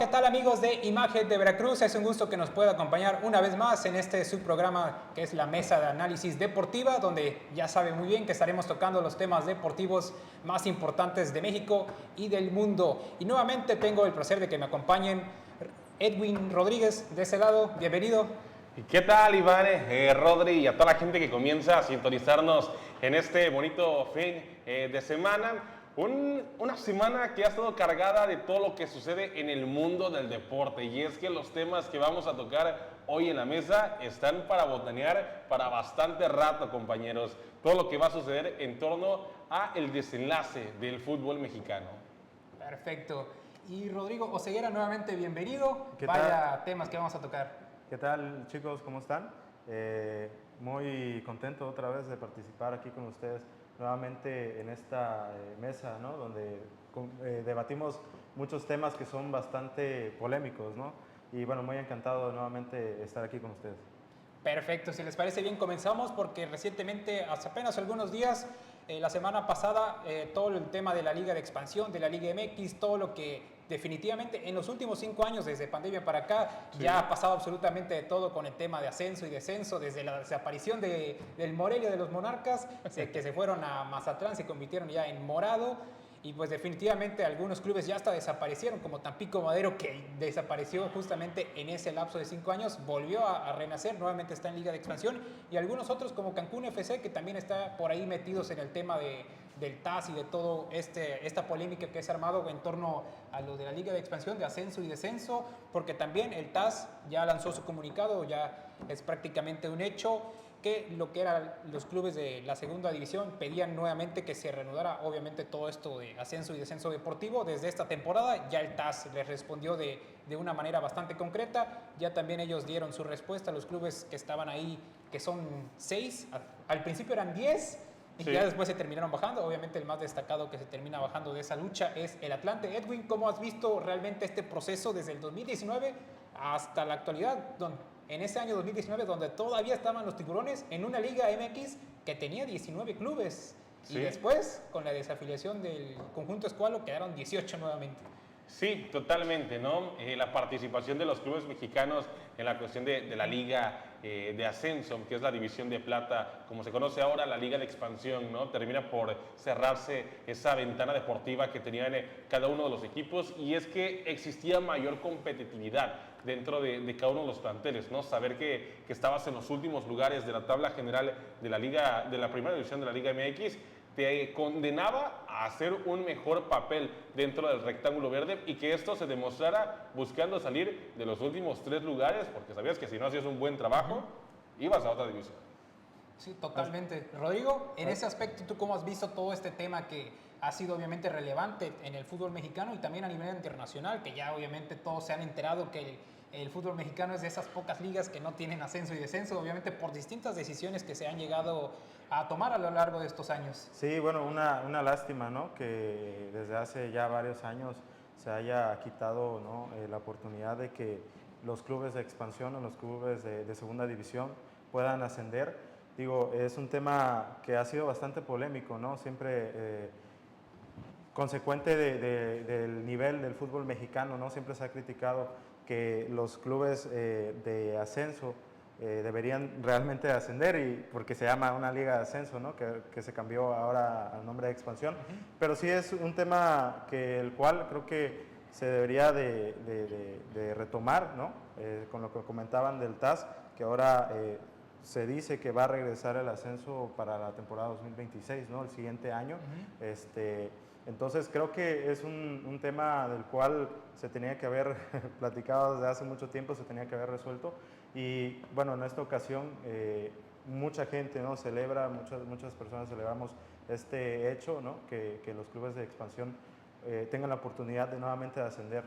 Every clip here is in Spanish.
¿qué tal amigos de Imagen de Veracruz? Es un gusto que nos pueda acompañar una vez más en este subprograma que es la Mesa de Análisis Deportiva, donde ya sabe muy bien que estaremos tocando los temas deportivos más importantes de México y del mundo. Y nuevamente tengo el placer de que me acompañen Edwin Rodríguez de ese lado. Bienvenido. ¿Y qué tal, Iván, Rodri y a toda la gente que comienza a sintonizarnos en este bonito fin de semana? Una semana que ha estado cargada de todo lo que sucede en el mundo del deporte, y es que los temas que vamos a tocar hoy en la mesa están para botanear para bastante rato, compañeros. Todo lo que va a suceder en torno a el desenlace del fútbol mexicano. Perfecto. Y Rodrigo Oseguera, nuevamente bienvenido. ¿Qué Vaya tal? temas que vamos a tocar. ¿Qué tal, chicos? ¿Cómo están? Muy contento otra vez de participar aquí con ustedes nuevamente en esta mesa, ¿no? Donde debatimos muchos temas que son bastante polémicos, ¿no? Y bueno, muy encantado de nuevamente estar aquí con ustedes. Perfecto, si les parece bien comenzamos porque recientemente, hace apenas algunos días, la semana pasada, todo el tema de la Liga de Expansión, de la Liga MX, todo lo que definitivamente en los últimos 5 años, desde pandemia para acá, Sí. ya ha pasado absolutamente de todo con el tema de ascenso y descenso, desde la desaparición del Morelia de los Monarcas, que se fueron a Mazatlán, se convirtieron ya en morado. Y pues definitivamente algunos clubes ya hasta desaparecieron, como Tampico Madero, que desapareció justamente en ese lapso de 5 años, volvió a renacer, nuevamente está en Liga de Expansión, y algunos otros como Cancún FC, que también está por ahí metidos en el tema del TAS y de todo esta polémica que se ha armado en torno a lo de la Liga de Expansión, de ascenso y descenso, porque también el TAS ya lanzó su comunicado, ya es prácticamente un hecho, que lo que eran los clubes de la segunda división pedían nuevamente que se reanudara obviamente todo esto de ascenso y descenso deportivo desde esta temporada. Ya el TAS les respondió de una manera bastante concreta, ya también ellos dieron su respuesta a los clubes que estaban ahí, que son 6, al principio eran 10, y Sí. ya después se terminaron bajando. Obviamente el más destacado que se termina bajando de esa lucha es el Atlante. Edwin, ¿cómo has visto realmente este proceso desde el 2019 hasta la actualidad? En ese año 2019, donde todavía estaban los Tiburones en una Liga MX que tenía 19 clubes. Sí. Y después, con la desafiliación del conjunto Escualo, quedaron 18 nuevamente. Sí, totalmente, ¿no? La participación de los clubes mexicanos en la cuestión de la liga de ascenso, que es la división de plata, como se conoce ahora, la liga de expansión, ¿no? Termina por cerrarse esa ventana deportiva que tenían cada uno de los equipos, y es que existía mayor competitividad dentro de cada uno de los planteles, ¿no? Saber que estabas en los últimos lugares de la tabla general de la liga, de la primera división de la Liga MX, te condenaba a hacer un mejor papel dentro del rectángulo verde, y que esto se demostrara buscando salir de los últimos 3 lugares, porque sabías que si no hacías un buen trabajo, ibas a otra división. Sí, totalmente. Rodrigo, en ese aspecto, ¿tú cómo has visto todo este tema que ha sido obviamente relevante en el fútbol mexicano y también a nivel internacional, que ya obviamente todos se han enterado que el fútbol mexicano es de esas pocas ligas que no tienen ascenso y descenso, obviamente por distintas decisiones que se han llegado a tomar a lo largo de estos años? Sí, bueno, una lástima, ¿no? Que desde hace ya varios años se haya quitado, ¿no? La oportunidad de que los clubes de expansión o los clubes de segunda división puedan ascender. Digo, es un tema que ha sido bastante polémico, ¿no? Siempre consecuente del nivel del fútbol mexicano, ¿no? Siempre se ha criticado que los clubes de ascenso deberían realmente ascender, y porque se llama una liga de ascenso, ¿no? Que se cambió ahora al nombre de expansión. Pero sí es un tema el cual creo que se debería de retomar, ¿no? Con lo que comentaban del TAS, que ahora se dice que va a regresar el ascenso para la temporada 2026, ¿no? El siguiente año. Entonces creo que es un tema del cual se tenía que haber platicado desde hace mucho tiempo, se tenía que haber resuelto, y bueno, en esta ocasión mucha gente, ¿no? Celebra, muchas personas celebramos este hecho, ¿no? Que los clubes de expansión tengan la oportunidad de nuevamente ascender.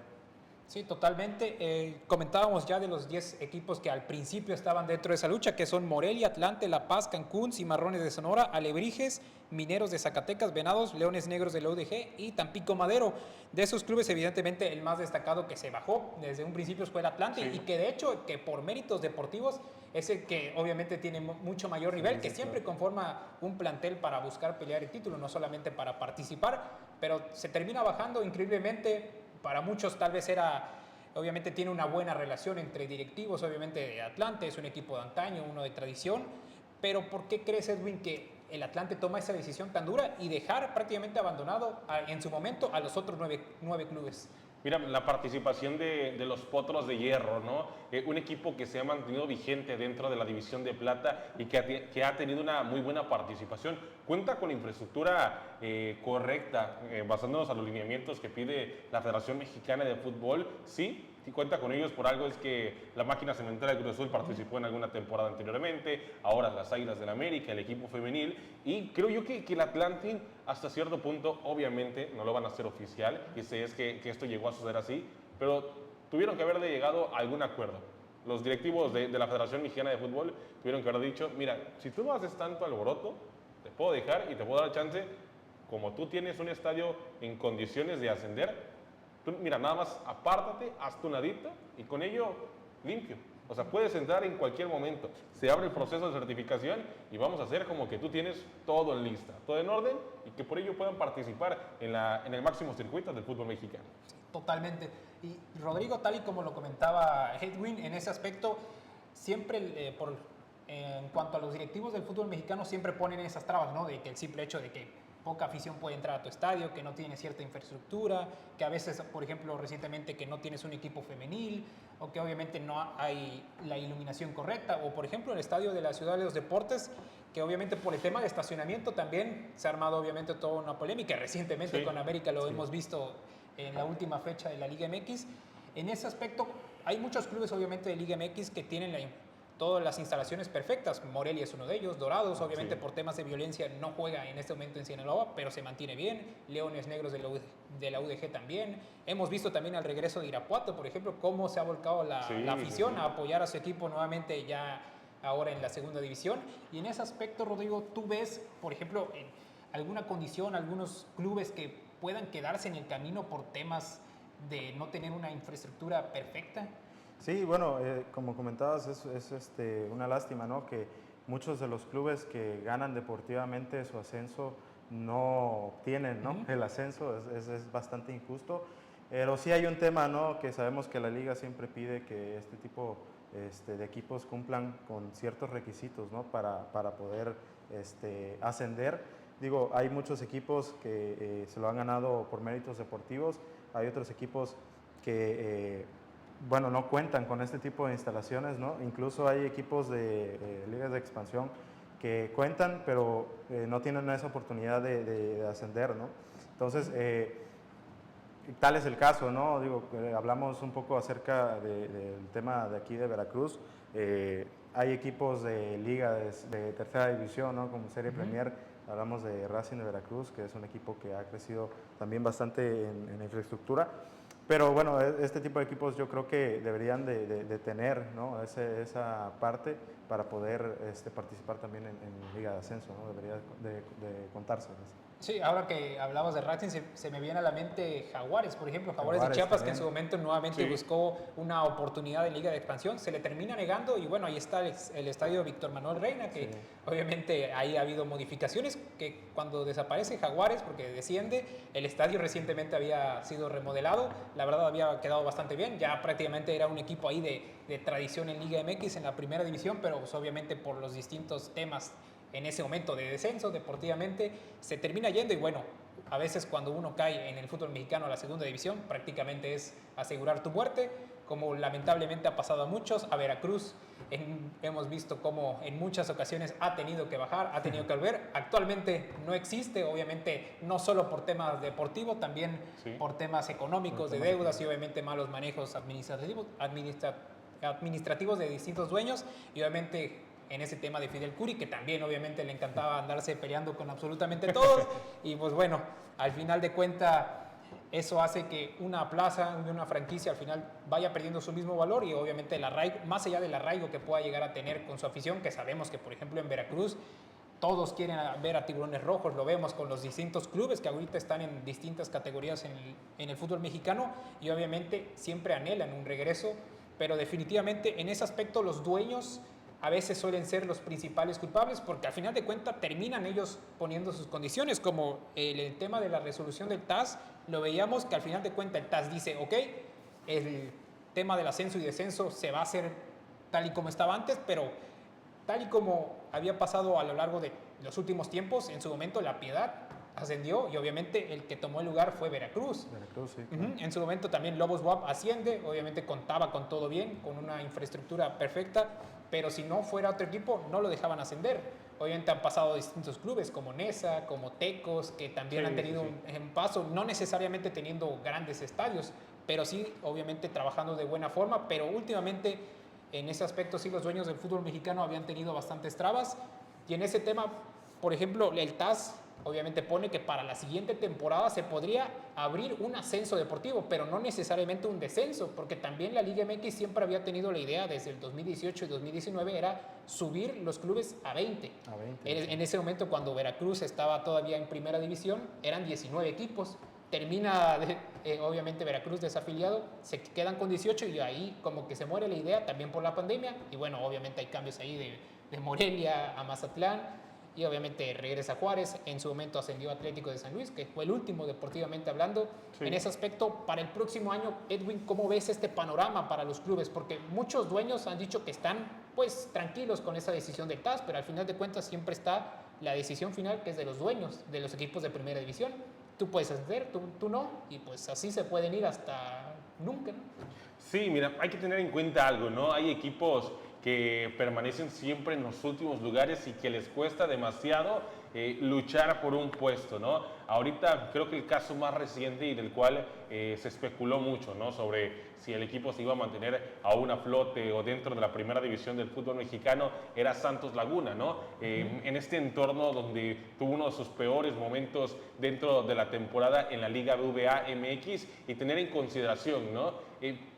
Sí, totalmente. Comentábamos ya de los 10 equipos que al principio estaban dentro de esa lucha, que son Morelia, Atlante, La Paz, Cancún, Cimarrones de Sonora, Alebrijes, Mineros de Zacatecas, Venados, Leones Negros de la UDG y Tampico Madero. De esos clubes, evidentemente, el más destacado que se bajó desde un principio fue el Atlante, Sí. y que de hecho, que por méritos deportivos, es el que obviamente tiene mucho mayor nivel, que siempre conforma un plantel para buscar pelear el título, no solamente para participar, pero se termina bajando increíblemente. Para muchos tal vez era obviamente tiene una buena relación entre directivos, obviamente de Atlante, es un equipo de antaño, uno de tradición, pero ¿por qué crees, Edwin, que el Atlante toma esa decisión tan dura y dejar prácticamente abandonado en su momento a los otros nueve clubes? Mira, la participación de los Potros de Hierro, ¿no? Un equipo que se ha mantenido vigente dentro de la División de Plata y que ha tenido una muy buena participación. Cuenta con la infraestructura correcta, basándonos a los lineamientos que pide la Federación Mexicana de Fútbol. Sí, cuenta con ellos, por algo es que la máquina cementera de Cruz Azul participó en alguna temporada anteriormente, ahora las Águilas del América, el equipo femenil, y creo yo que el Atlante hasta cierto punto, obviamente no lo van a hacer oficial, y sé es que esto llegó a suceder así, pero tuvieron que haber llegado a algún acuerdo. Los directivos de la Federación Mexicana de Fútbol tuvieron que haber dicho, mira, si tú no haces tanto alboroto, te puedo dejar y te puedo dar chance, como tú tienes un estadio en condiciones de ascender, tú, mira, nada más apártate, haz tu nadita y con ello limpio. O sea, puedes entrar en cualquier momento. Se abre el proceso de certificación y vamos a hacer como que tú tienes todo en lista, todo en orden y que por ello puedan participar en el máximo circuito del fútbol mexicano. Totalmente. Y Rodrigo, tal y como lo comentaba Edwin, en ese aspecto, siempre en cuanto a los directivos del fútbol mexicano, siempre ponen esas trabas, ¿no? De que el simple hecho de que poca afición puede entrar a tu estadio, que no tiene cierta infraestructura, que a veces, por ejemplo, recientemente que no tienes un equipo femenil, o que obviamente no hay la iluminación correcta, o por ejemplo el estadio de la Ciudad de los Deportes, que obviamente por el tema de estacionamiento también se ha armado obviamente toda una polémica, recientemente con América lo hemos visto en la última fecha de la Liga MX. En ese aspecto hay muchos clubes obviamente de Liga MX que tienen todas las instalaciones perfectas. Morelia es uno de ellos. Dorados, obviamente por temas de violencia, no juega en este momento en Sinaloa, pero se mantiene bien. Leones Negros de la UDG también. Hemos visto también al regreso de Irapuato, por ejemplo, cómo se ha volcado la afición a apoyar a su equipo nuevamente ya ahora en la segunda división. Y en ese aspecto, Rodrigo, ¿tú ves, por ejemplo, en alguna condición, algunos clubes que puedan quedarse en el camino por temas de no tener una infraestructura perfecta? Sí, bueno, como comentabas, es una lástima, ¿no? Que muchos de los clubes que ganan deportivamente su ascenso no obtienen, ¿no? El ascenso, es bastante injusto. Pero sí hay un tema, ¿no? Que sabemos que la liga siempre pide que este tipo de equipos cumplan con ciertos requisitos, ¿no? Para poder ascender. Digo, hay muchos equipos que se lo han ganado por méritos deportivos, hay otros equipos que bueno, no cuentan con este tipo de instalaciones, ¿no? Incluso hay equipos de ligas de expansión que cuentan, pero no tienen esa oportunidad de ascender, ¿no? Entonces, tal es el caso, ¿no? Digo, hablamos un poco acerca del tema de aquí de Veracruz. Hay equipos de liga de tercera división, ¿no? Como Serie Premier. Hablamos de Racing de Veracruz, que es un equipo que ha crecido también bastante en infraestructura. Pero bueno, este tipo de equipos yo creo que deberían de tener, ¿no? esa parte para poder participar también en Liga de Ascenso, ¿no? Debería de contarse. Sí, ahora que hablabas de Racing, se me viene a la mente Jaguares, por ejemplo, Jaguares de Chiapas, también, que en su momento nuevamente buscó una oportunidad de Liga de Expansión, se le termina negando y bueno, ahí está el estadio Víctor Manuel Reina, que obviamente ahí ha habido modificaciones, que cuando desaparece Jaguares, porque desciende, el estadio recientemente había sido remodelado, la verdad había quedado bastante bien, ya prácticamente era un equipo ahí de tradición en Liga MX, en la primera división, pero pues, obviamente por los distintos temas en ese momento de descenso deportivamente se termina yendo y bueno, a veces cuando uno cae en el fútbol mexicano a la segunda división prácticamente es asegurar tu muerte, como lamentablemente ha pasado a muchos. A Veracruz hemos visto cómo en muchas ocasiones ha tenido que bajar, ha tenido que volver, actualmente no existe, obviamente no solo por temas deportivos, también por temas económicos, de deudas y obviamente malos manejos administrativos de distintos dueños y obviamente en ese tema de Fidel Curi, que también obviamente le encantaba andarse peleando con absolutamente todos. Y pues bueno, al final de cuentas, eso hace que una plaza, una franquicia al final vaya perdiendo su mismo valor y obviamente el arraigo, más allá del arraigo que pueda llegar a tener con su afición, que sabemos que por ejemplo en Veracruz todos quieren ver a Tiburones Rojos, lo vemos con los distintos clubes que ahorita están en distintas categorías en el fútbol mexicano y obviamente siempre anhelan un regreso, pero definitivamente en ese aspecto los dueños a veces suelen ser los principales culpables porque al final de cuentas terminan ellos poniendo sus condiciones, como el tema de la resolución del TAS, lo veíamos que al final de cuentas el TAS dice, ok, tema del ascenso y descenso se va a hacer tal y como estaba antes, pero tal y como había pasado a lo largo de los últimos tiempos, en su momento La Piedad ascendió y obviamente el que tomó el lugar fue Veracruz. Veracruz, sí. En su momento también Lobos WAP asciende, obviamente contaba con todo bien, con una infraestructura perfecta, pero si no fuera otro equipo no lo dejaban ascender. Obviamente han pasado distintos clubes como Nesa, como Tecos, que también han tenido un paso, no necesariamente teniendo grandes estadios, pero sí obviamente trabajando de buena forma, pero últimamente en ese aspecto sí los dueños del fútbol mexicano habían tenido bastantes trabas y en ese tema, por ejemplo, el TAS obviamente pone que para la siguiente temporada se podría abrir un ascenso deportivo, pero no necesariamente un descenso, porque también la Liga MX siempre había tenido la idea desde el 2018 y 2019 era subir los clubes a 20. A 20. En ese momento cuando Veracruz estaba todavía en primera división eran 19 equipos. Termina, obviamente, Veracruz desafiliado, se quedan con 18 y ahí como que se muere la idea también por la pandemia. Y bueno, obviamente hay cambios ahí de Morelia a Mazatlán y obviamente regresa Juárez. En su momento ascendió Atlético de San Luis, que fue el último deportivamente hablando. En ese aspecto, para el próximo año, Edwin, ¿cómo ves este panorama para los clubes? Porque muchos dueños han dicho que están pues tranquilos con esa decisión del TAS, pero al final de cuentas siempre está la decisión final que es de los dueños de los equipos de primera división. Tú puedes ascender, tú no, y pues así se pueden ir hasta nunca, ¿no? Sí, mira, hay que tener en cuenta algo, ¿no? Hay equipos que permanecen siempre en los últimos lugares y que les cuesta demasiado luchar por un puesto, ¿no? Ahorita creo que el caso más reciente y del cual se especuló mucho, ¿no? Sobre si el equipo se iba a mantener aún a flote o dentro de la primera división del fútbol mexicano era Santos Laguna, ¿no? En este entorno donde tuvo uno de sus peores momentos dentro de la temporada en la Liga BBVA MX y tener en consideración, ¿no?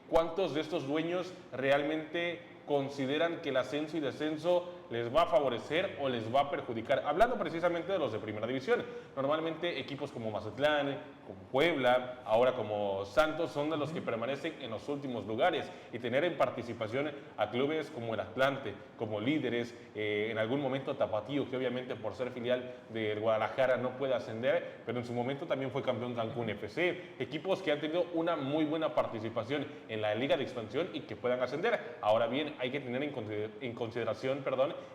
¿Cuántos de estos dueños realmente consideran que el ascenso y descenso les va a favorecer o les va a perjudicar? Hablando precisamente de los de primera división. Normalmente equipos como Mazatlán, como Puebla, ahora como Santos, son de los que permanecen en los últimos lugares y tener en participación a clubes como el Atlante, como Líderes, en algún momento Tapatío, que obviamente por ser filial del Guadalajara no puede ascender, pero en su momento también fue campeón Cancún FC. Equipos que han tenido una muy buena participación en la Liga de Expansión y que puedan ascender. Ahora bien, hay que tener en consideración,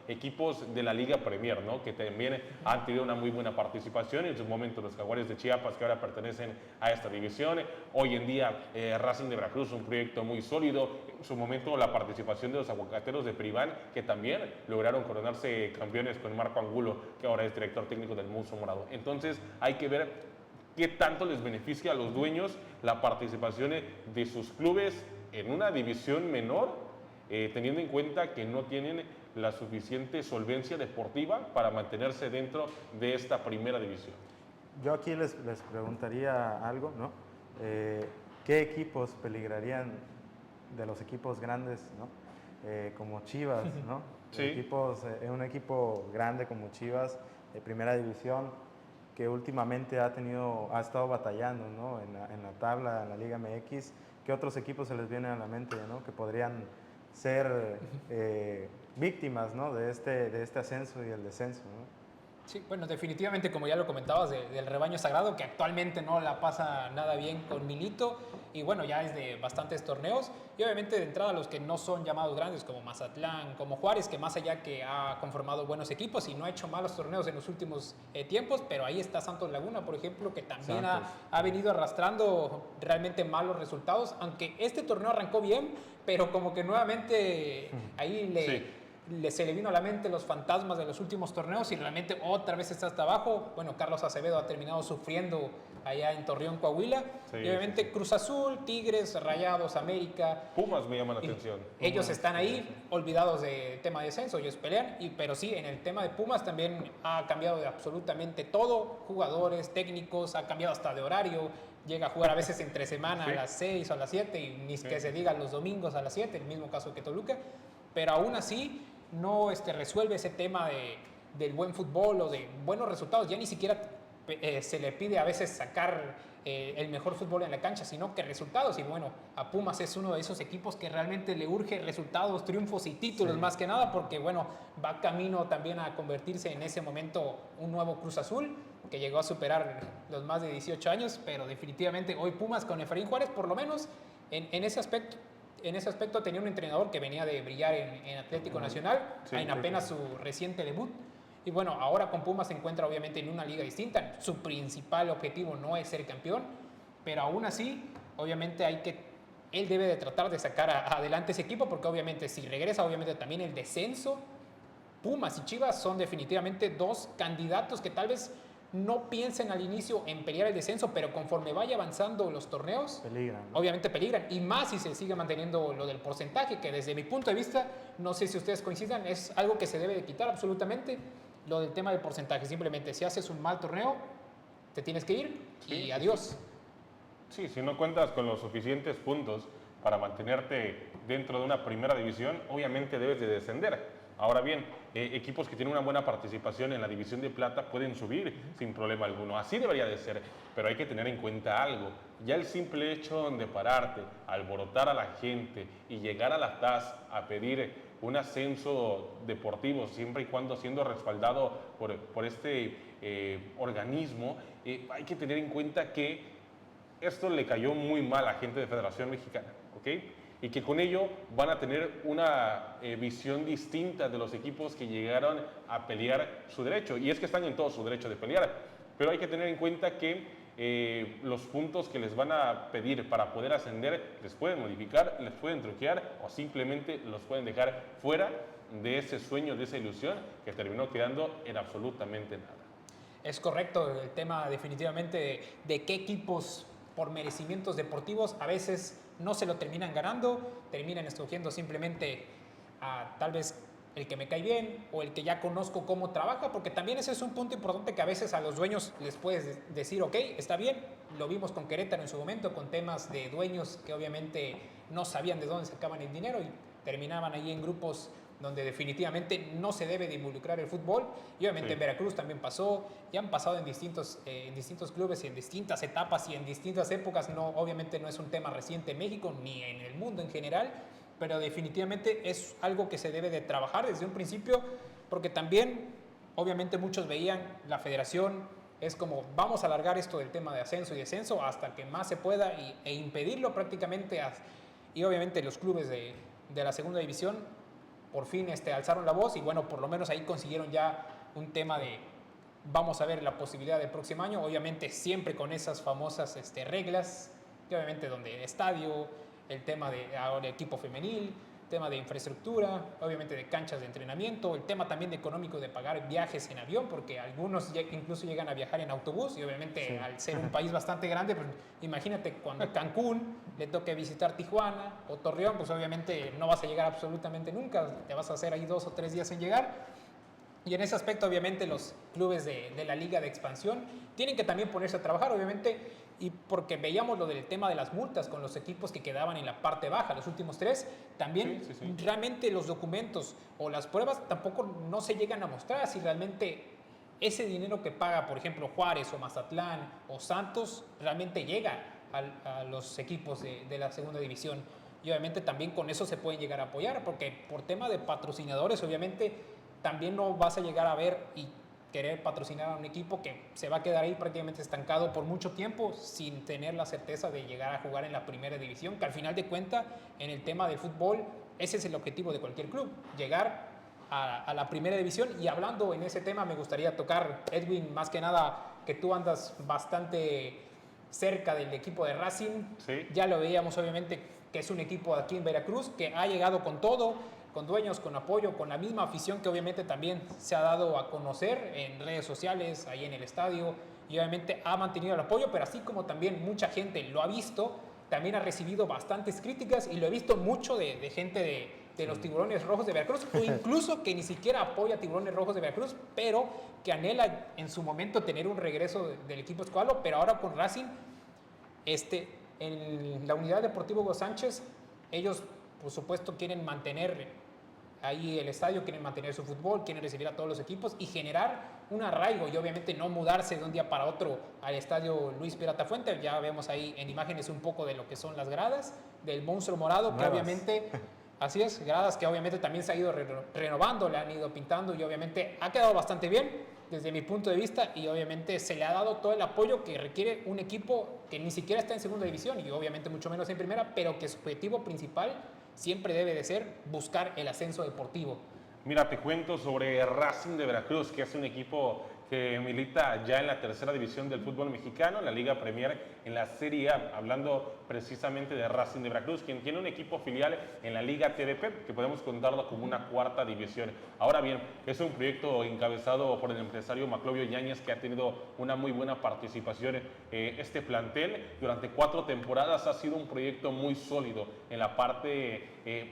equipos de la Liga Premier, ¿no? Que también han tenido una muy buena participación. En su momento los Jaguares de Chiapas, que ahora pertenecen a esta división. Hoy en día Racing de Veracruz, un proyecto muy sólido. En su momento la participación de los Aguacateros de Peribán, que también lograron coronarse campeones con Marco Angulo, que ahora es director técnico del Monstruo Morado. Entonces hay que ver qué tanto les beneficia a los dueños la participación de sus clubes en una división menor, teniendo en cuenta que no tienen la suficiente solvencia deportiva para mantenerse dentro de esta primera división. Yo aquí les preguntaría algo, ¿no? ¿Qué equipos peligrarían de los equipos grandes, ¿no? Como Chivas, ¿no? Sí. Un equipo grande como Chivas, de primera división, que últimamente ha estado batallando, ¿no? En la tabla, en la Liga MX. ¿Qué otros equipos se les vienen a la mente, ¿no? Que podrían ser víctimas, ¿no? de este ascenso y el descenso, ¿no? Sí, bueno, definitivamente, como ya lo comentabas, del rebaño sagrado, que actualmente no la pasa nada bien con Milito, y bueno, ya es de bastantes torneos, y obviamente de entrada los que no son llamados grandes, como Mazatlán, como Juárez, que más allá que ha conformado buenos equipos y no ha hecho malos torneos en los últimos tiempos, pero ahí está Santos Laguna, por ejemplo, que también ha venido arrastrando realmente malos resultados, aunque este torneo arrancó bien, pero como que nuevamente ahí se le vino a la mente los fantasmas de los últimos torneos y realmente otra vez está hasta abajo. Bueno, Carlos Acevedo ha terminado sufriendo allá en Torreón, Coahuila. Sí, y obviamente Cruz Azul, Tigres, Rayados, América. Pumas me llaman la atención. Ellos están ahí, olvidados del tema de descenso, ellos pelean. Pero sí, en el tema de Pumas también ha cambiado de absolutamente todo. Jugadores, técnicos, ha cambiado hasta de horario. Llega a jugar a veces entre semana a las 6 o a las 7 y ni que se diga los domingos a las 7, el mismo caso que Toluca. Pero aún así no resuelve ese tema del buen fútbol o de buenos resultados. Ya ni siquiera se le pide a veces sacar el mejor fútbol en la cancha, sino que resultados. Y bueno, a Pumas es uno de esos equipos que realmente le urge resultados, triunfos y títulos, más que nada, porque bueno, va camino también a convertirse en ese momento un nuevo Cruz Azul, que llegó a superar los más de 18 años, pero definitivamente hoy Pumas con Efraín Juárez, por lo menos en ese aspecto, en ese aspecto tenía un entrenador que venía de brillar en Atlético Nacional, Sí, en apenas su reciente debut. Y bueno, ahora con Pumas se encuentra obviamente en una liga distinta. Su principal objetivo no es ser campeón, pero aún así, obviamente él debe de tratar de sacar adelante ese equipo, porque obviamente si regresa, obviamente también el descenso, Pumas y Chivas son definitivamente dos candidatos que tal vez no piensen al inicio en pelear el descenso, pero conforme vaya avanzando los torneos, Peligran, ¿no? obviamente peligran. Y más si se sigue manteniendo lo del porcentaje, que desde mi punto de vista, no sé si ustedes coincidan, es algo que se debe de quitar absolutamente, lo del tema del porcentaje. Simplemente si haces un mal torneo, te tienes que ir y adiós. Sí, si no cuentas con los suficientes puntos para mantenerte dentro de una primera división, obviamente debes de descender. Ahora bien, equipos que tienen una buena participación en la división de plata pueden subir sin problema alguno. Así debería de ser, pero hay que tener en cuenta algo. Ya el simple hecho de pararte, alborotar a la gente y llegar a la TAS a pedir un ascenso deportivo, siempre y cuando siendo respaldado por este organismo, hay que tener en cuenta que esto le cayó muy mal a gente de Federación Mexicana, ¿ok? Y que con ello van a tener una visión distinta de los equipos que llegaron a pelear su derecho. Y es que están en todo su derecho de pelear, pero hay que tener en cuenta que los puntos que les van a pedir para poder ascender les pueden modificar, les pueden truquear o simplemente los pueden dejar fuera de ese sueño, de esa ilusión que terminó quedando en absolutamente nada. Es correcto el tema definitivamente de qué equipos por merecimientos deportivos a veces no se lo terminan ganando, terminan escogiendo simplemente a tal vez el que me cae bien o el que ya conozco cómo trabaja, porque también ese es un punto importante que a veces a los dueños les puedes decir, ok, está bien, lo vimos con Querétaro en su momento, con temas de dueños que obviamente no sabían de dónde sacaban el dinero y terminaban ahí en grupos donde definitivamente no se debe de involucrar el fútbol. Y obviamente Sí. en Veracruz también pasó, ya han pasado en distintos clubes y en distintas etapas y en distintas épocas. No, obviamente no es un tema reciente en México ni en el mundo en general, pero definitivamente es algo que se debe de trabajar desde un principio, porque también obviamente muchos veían la federación es como vamos a alargar esto del tema de ascenso y descenso hasta que más se pueda e impedirlo prácticamente. Y obviamente los clubes de la segunda división por fin alzaron la voz y bueno, por lo menos ahí consiguieron ya un tema de vamos a ver la posibilidad del próximo año, obviamente siempre con esas famosas reglas, que obviamente donde el estadio, el tema de ahora equipo femenil, tema de infraestructura, obviamente de canchas de entrenamiento, el tema también de económico de pagar viajes en avión, porque algunos incluso llegan a viajar en autobús y obviamente Sí. al ser un país bastante grande, pues imagínate cuando Cancún le toque visitar Tijuana o Torreón, pues obviamente no vas a llegar absolutamente nunca, te vas a hacer ahí 2 o 3 días en llegar. Y en ese aspecto, obviamente, los clubes de la Liga de Expansión tienen que también ponerse a trabajar, obviamente, y porque veíamos lo del tema de las multas con los equipos que quedaban en la parte baja, los últimos 3, también Sí. realmente los documentos o las pruebas tampoco no se llegan a mostrar si realmente ese dinero que paga, por ejemplo, Juárez o Mazatlán o Santos, realmente llega a los equipos de la segunda división. Y obviamente también con eso se pueden llegar a apoyar, porque por tema de patrocinadores, obviamente, también no vas a llegar a ver y querer patrocinar a un equipo que se va a quedar ahí prácticamente estancado por mucho tiempo sin tener la certeza de llegar a jugar en la primera división, que al final de cuentas, en el tema del fútbol, ese es el objetivo de cualquier club, llegar a la primera división. Y hablando en ese tema, me gustaría tocar, Edwin, más que nada, que tú andas bastante cerca del equipo de Racing. Sí. Ya lo veíamos, obviamente, que es un equipo aquí en Veracruz, que ha llegado con todo, con dueños, con apoyo, con la misma afición que obviamente también se ha dado a conocer en redes sociales, ahí en el estadio, y obviamente ha mantenido el apoyo, pero así como también mucha gente lo ha visto, también ha recibido bastantes críticas y lo he visto mucho de gente de los Tiburones Rojos de Veracruz, o incluso que ni siquiera apoya a Tiburones Rojos de Veracruz, pero que anhela en su momento tener un regreso del equipo escualo, pero ahora con Racing, en la unidad deportiva Hugo Sánchez, ellos por supuesto quieren mantener ahí el estadio, quieren mantener su fútbol, quieren recibir a todos los equipos y generar un arraigo y obviamente no mudarse de un día para otro al estadio Luis Pirata Fuente. Ya vemos ahí en imágenes un poco de lo que son las gradas, del monstruo morado, que Nuevas. obviamente Así es, gradas que obviamente también se ha ido renovando, le han ido pintando y obviamente ha quedado bastante bien desde mi punto de vista y obviamente se le ha dado todo el apoyo que requiere un equipo que ni siquiera está en segunda división y obviamente mucho menos en primera, pero que su objetivo principal siempre debe de ser buscar el ascenso deportivo. Mira, te cuento sobre Racing de Veracruz, que es un equipo que milita ya en la tercera división del fútbol mexicano, en la Liga Premier, en la Serie A, hablando precisamente de Racing de Veracruz, quien tiene un equipo filial en la Liga TDP, que podemos contarlo como una cuarta división. Ahora bien, es un proyecto encabezado por el empresario Maclovio Yáñez, que ha tenido una muy buena participación. Este plantel durante 4 temporadas ha sido un proyecto muy sólido en la parte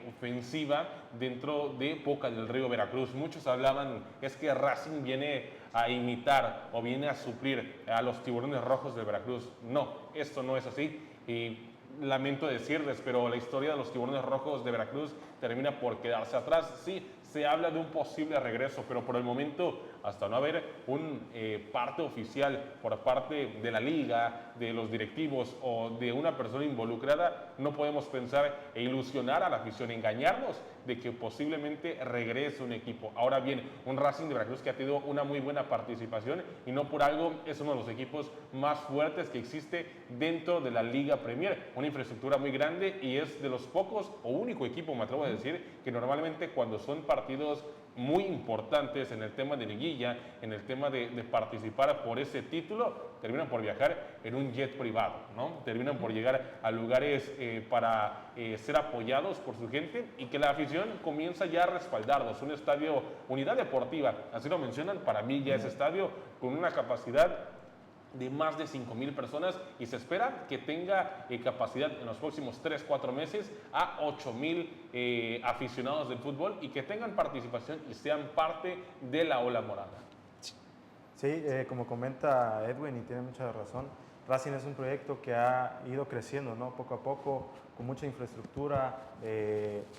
ofensiva dentro de Boca del Río Veracruz. Muchos hablaban, es que Racing viene a imitar o viene a suplir a los Tiburones Rojos de Veracruz. No, esto no es así y lamento decirles, pero la historia de los Tiburones Rojos de Veracruz termina por quedarse atrás. Sí, se habla de un posible regreso, pero por el momento, hasta no haber un parte oficial por parte de la liga, de los directivos o de una persona involucrada, no podemos pensar e ilusionar a la afición, engañarnos de que posiblemente regrese un equipo. Ahora bien, un Racing de Veracruz que ha tenido una muy buena participación y no por algo es uno de los equipos más fuertes que existe dentro de la Liga Premier. Una infraestructura muy grande y es de los pocos o único equipo, me atrevo a decir, que normalmente cuando son partidos muy importantes en el tema de liguilla, en el tema de participar por ese título, terminan por viajar en un jet privado, ¿no? Terminan por llegar a lugares para ser apoyados por su gente y que la afición comienza ya a respaldarlos. Un estadio, unidad deportiva, así lo mencionan, para mí ya ese estadio con una capacidad de más de 5,000 personas y se espera que tenga capacidad en los próximos 3-4 meses a 8,000 aficionados del fútbol y que tengan participación y sean parte de la ola morada. Sí, como comenta Edwin y tiene mucha razón, Racing es un proyecto que ha ido creciendo, ¿no? Poco a poco, con mucha infraestructura,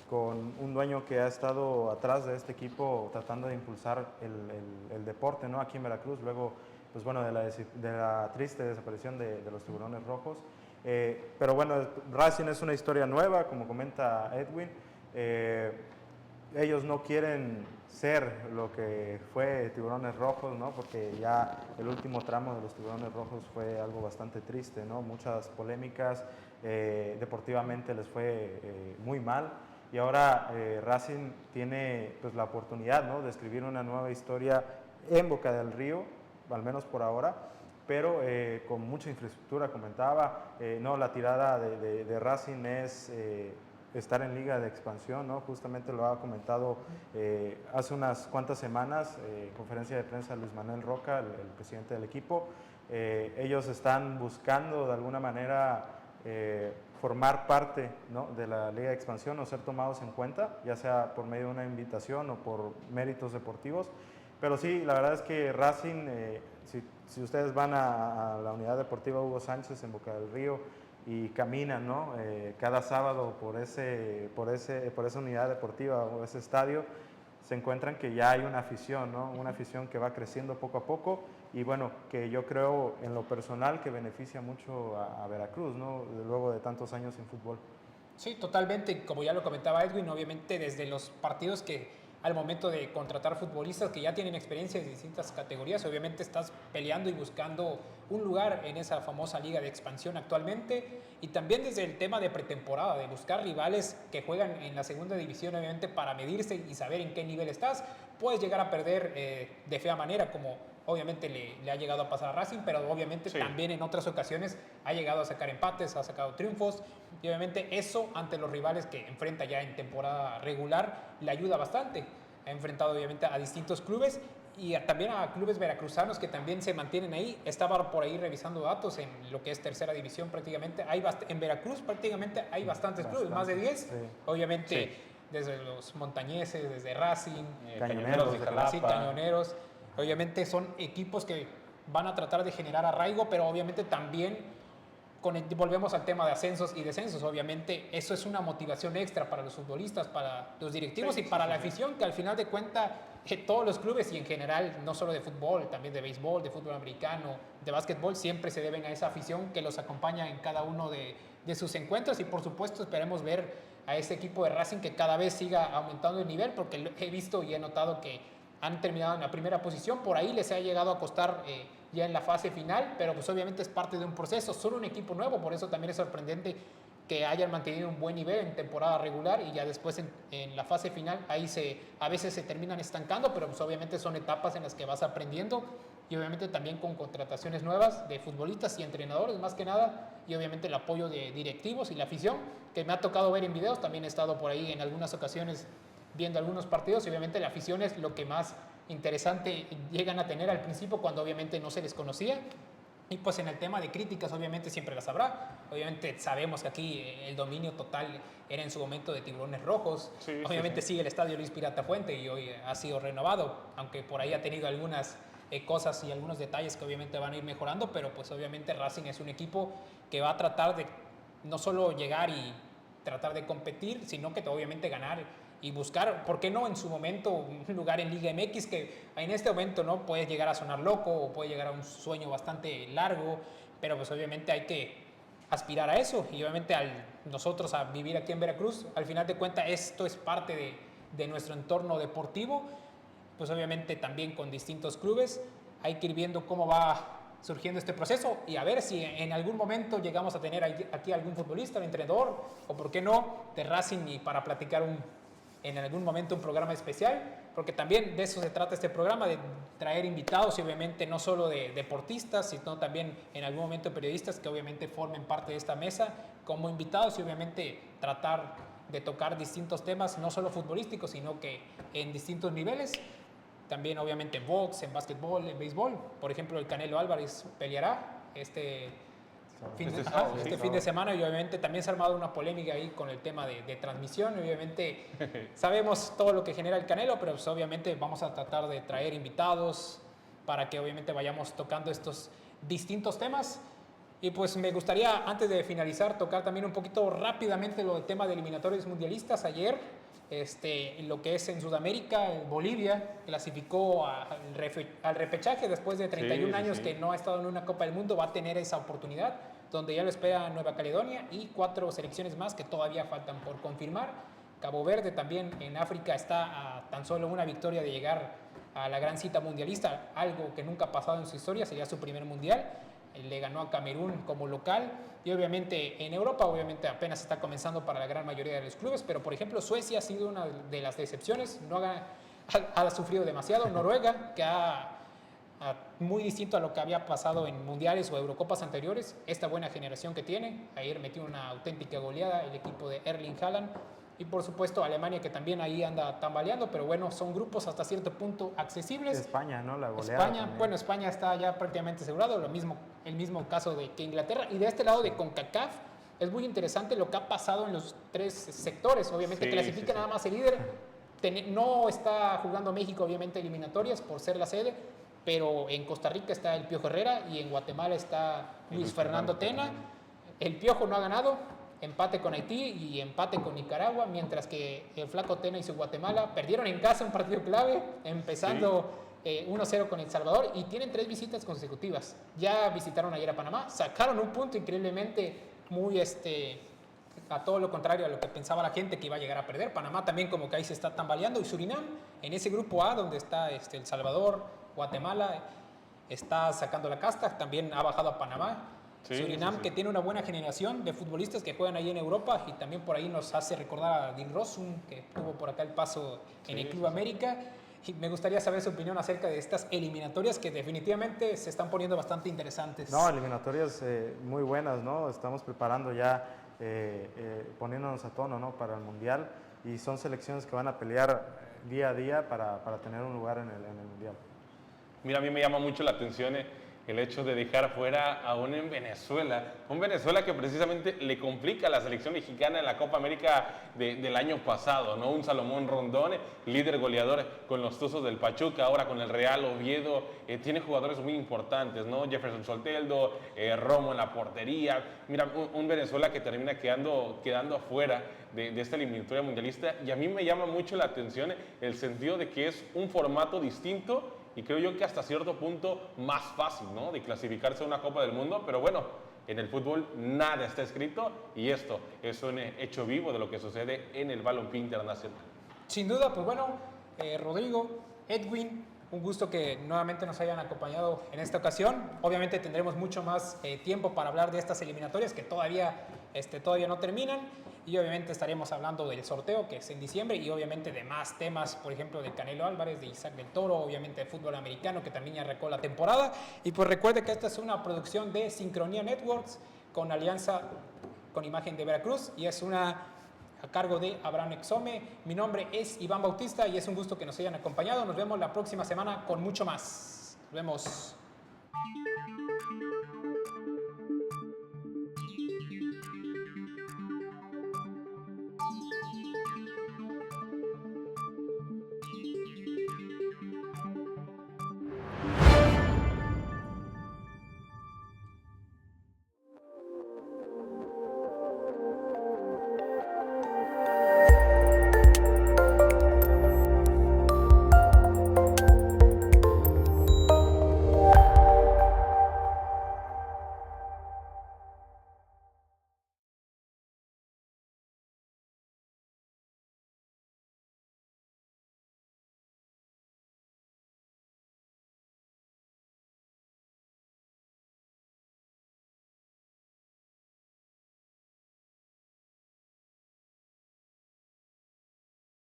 con un dueño que ha estado atrás de este equipo tratando de impulsar el deporte, ¿no? Aquí en Veracruz, luego pues bueno, de la triste desaparición de los Tiburones Rojos. Pero bueno, Racing es una historia nueva, como comenta Edwin. Ellos no quieren ser lo que fue Tiburones Rojos, ¿no? Porque ya el último tramo de los Tiburones Rojos fue algo bastante triste, ¿no? Muchas polémicas, deportivamente les fue muy mal. Y ahora Racing tiene pues, la oportunidad, ¿no? De escribir una nueva historia en Boca del Río, al menos por ahora, pero con mucha infraestructura, comentaba. No, la tirada de Racing es estar en Liga de Expansión, ¿no? Justamente lo ha comentado hace unas cuantas semanas, conferencia de prensa Luis Manuel Roca, el presidente del equipo. Ellos están buscando de alguna manera formar parte, ¿no? de la Liga de Expansión o ser tomados en cuenta, ya sea por medio de una invitación o por méritos deportivos. Pero sí, la verdad es que Racing, si ustedes van a la unidad deportiva Hugo Sánchez en Boca del Río y caminan, ¿no? Cada sábado por esa unidad deportiva o ese estadio, se encuentran que ya hay una afición, ¿no? Una afición que va creciendo poco a poco y bueno, que yo creo en lo personal que beneficia mucho a Veracruz, ¿no? Luego de tantos años en fútbol. Sí, totalmente, como ya lo comentaba Edwin, obviamente desde los partidos que al momento de contratar futbolistas que ya tienen experiencia en distintas categorías, obviamente estás peleando y buscando un lugar en esa famosa liga de expansión actualmente, y también desde el tema de pretemporada, de buscar rivales que juegan en la segunda división, obviamente para medirse y saber en qué nivel estás. Puedes llegar a perder de fea manera, como obviamente le ha llegado a pasar a Racing, pero obviamente sí, también en otras ocasiones ha llegado a sacar empates, ha sacado triunfos, y obviamente eso ante los rivales que enfrenta ya en temporada regular le ayuda bastante. Ha enfrentado obviamente a distintos clubes y también a clubes veracruzanos que también se mantienen ahí. Estaba por ahí revisando datos en lo que es tercera división prácticamente. En Veracruz prácticamente hay bastantes clubes, más de 10. Sí. Obviamente sí, desde los montañeses, desde Racing, Cañoneros de Jalapa. Sí, Cañoneros. Obviamente son equipos que van a tratar de generar arraigo, pero obviamente también volvemos al tema de ascensos y descensos. Obviamente eso es una motivación extra para los futbolistas, para los directivos, sí, y para la afición, que al final de cuentas todos los clubes y en general, no solo de fútbol, también de béisbol, de fútbol americano, de básquetbol, siempre se deben a esa afición que los acompaña en cada uno de sus encuentros. Y por supuesto esperemos ver a este equipo de Racing que cada vez siga aumentando el nivel, porque he visto y he notado que han terminado en la primera posición, por ahí les ha llegado a costar ya en la fase final, pero pues obviamente es parte de un proceso, solo un equipo nuevo, por eso también es sorprendente que hayan mantenido un buen nivel en temporada regular y ya después en la fase final ahí a veces se terminan estancando, pero pues obviamente son etapas en las que vas aprendiendo y obviamente también con contrataciones nuevas de futbolistas y entrenadores más que nada y obviamente el apoyo de directivos y la afición que me ha tocado ver en videos, también he estado por ahí en algunas ocasiones viendo algunos partidos y obviamente la afición es lo que más interesante llegan a tener al principio cuando obviamente no se les conocía. Y pues en el tema de críticas obviamente siempre las habrá. Obviamente sabemos que aquí el dominio total era en su momento de Tiburones Rojos. Sí, obviamente sí. sigue el estadio Luis Pirata Fuente y hoy ha sido renovado, aunque por ahí ha tenido algunas cosas y algunos detalles que obviamente van a ir mejorando, pero pues obviamente Racing es un equipo que va a tratar de no solo llegar y tratar de competir, sino que obviamente ganar y buscar, ¿por qué no en su momento un lugar en Liga MX que en este momento no puede llegar a sonar loco o puede llegar a un sueño bastante largo, pero pues obviamente hay que aspirar a eso y obviamente nosotros a vivir aquí en Veracruz, al final de cuentas esto es parte de nuestro entorno deportivo, pues obviamente también con distintos clubes, hay que ir viendo cómo va surgiendo este proceso y a ver si en algún momento llegamos a tener aquí algún futbolista, un entrenador o por qué no de Racing y para platicar en algún momento un programa especial, porque también de eso se trata este programa, de traer invitados y obviamente no solo de deportistas, sino también en algún momento periodistas que obviamente formen parte de esta mesa como invitados y obviamente tratar de tocar distintos temas, no solo futbolísticos, sino que en distintos niveles. También obviamente en box, en básquetbol, en béisbol. Por ejemplo, el Canelo Álvarez peleará este fin de semana y obviamente también se ha armado una polémica ahí con el tema de transmisión. Obviamente sabemos todo lo que genera el Canelo, pero pues obviamente vamos a tratar de traer invitados para que obviamente vayamos tocando estos distintos temas. Y pues me gustaría, antes de finalizar, tocar también un poquito rápidamente lo del tema de eliminatorios mundialistas. Ayer, lo que es en Sudamérica, Bolivia clasificó al repechaje después de 31 años que no ha estado en una Copa del Mundo, va a tener esa oportunidad, donde ya lo espera Nueva Caledonia y 4 selecciones más que todavía faltan por confirmar. Cabo Verde también en África está a tan solo una victoria de llegar a la gran cita mundialista, algo que nunca ha pasado en su historia, sería su primer mundial. Le ganó a Camerún como local y obviamente en Europa obviamente apenas está comenzando para la gran mayoría de los clubes, pero por ejemplo Suecia ha sido una de las decepciones, no ha sufrido demasiado. Noruega, que muy distinto a lo que había pasado en mundiales o Eurocopas anteriores, esta buena generación que tiene, ayer metió una auténtica goleada el equipo de Erling Haaland. Y por supuesto Alemania, que también ahí anda tambaleando, pero bueno, son grupos hasta cierto punto accesibles. España, ¿no? La goleada España, también. bueno, España está ya prácticamente asegurado, el mismo caso que Inglaterra. Y de este lado de CONCACAF, es muy interesante lo que ha pasado en los 3 sectores. Obviamente clasifica nada más el líder. No está jugando México, obviamente, eliminatorias por ser la sede, pero en Costa Rica está el Piojo Herrera y en Guatemala está Luis Fernando Tena. El Piojo no ha ganado, empate con Haití y empate con Nicaragua, mientras que el Flaco Tena y su Guatemala perdieron en casa un partido clave, empezando 1-0 con El Salvador y tienen 3 visitas consecutivas. Ya visitaron ayer a Panamá, sacaron un punto increíblemente muy a todo lo contrario a lo que pensaba la gente que iba a llegar a perder. Panamá también como que ahí se está tambaleando y Surinam en ese grupo A donde está El Salvador, Guatemala, está sacando la casta, también ha bajado a Panamá. Surinam, que tiene una buena generación de futbolistas que juegan ahí en Europa y también por ahí nos hace recordar a Dil Rossum, que tuvo por acá el paso en el Club América. Y me gustaría saber su opinión acerca de estas eliminatorias que definitivamente se están poniendo bastante interesantes. No, eliminatorias muy buenas, ¿no? Estamos preparando ya, poniéndonos a tono, ¿no? Para el Mundial y son selecciones que van a pelear día a día para tener un lugar en el Mundial. Mira, a mí me llama mucho la atención el hecho de dejar fuera a un Venezuela que precisamente le complica a la selección mexicana en la Copa América del año pasado, ¿no? Un Salomón Rondón, líder goleador con los Tuzos del Pachuca, ahora con el Real Oviedo, tiene jugadores muy importantes, ¿no? Jefferson Solteldo, Romo en la portería. Mira, un Venezuela que termina quedando afuera de esta eliminatoria mundialista, y a mí me llama mucho la atención el sentido de que es un formato distinto y creo yo que hasta cierto punto más fácil, ¿no? De clasificarse a una Copa del Mundo, pero bueno, En el fútbol nada está escrito y esto es un hecho vivo de lo que sucede en el balompié internacional. Sin duda, pues bueno, Rodrigo, Edwin, un gusto que nuevamente nos hayan acompañado en esta ocasión. Obviamente tendremos mucho más tiempo para hablar de estas eliminatorias que todavía no terminan. Y obviamente estaremos hablando del sorteo que es en diciembre y obviamente de más temas, por ejemplo, de Canelo Álvarez, de Isaac del Toro, obviamente de fútbol americano que también ya arrancó la temporada. Y pues recuerde que esta es una producción de Sincronía Networks con alianza con Imagen de Veracruz y es una a cargo de Abraham Exome. Mi nombre es Iván Bautista y es un gusto que nos hayan acompañado. Nos vemos la próxima semana con mucho más. Nos vemos.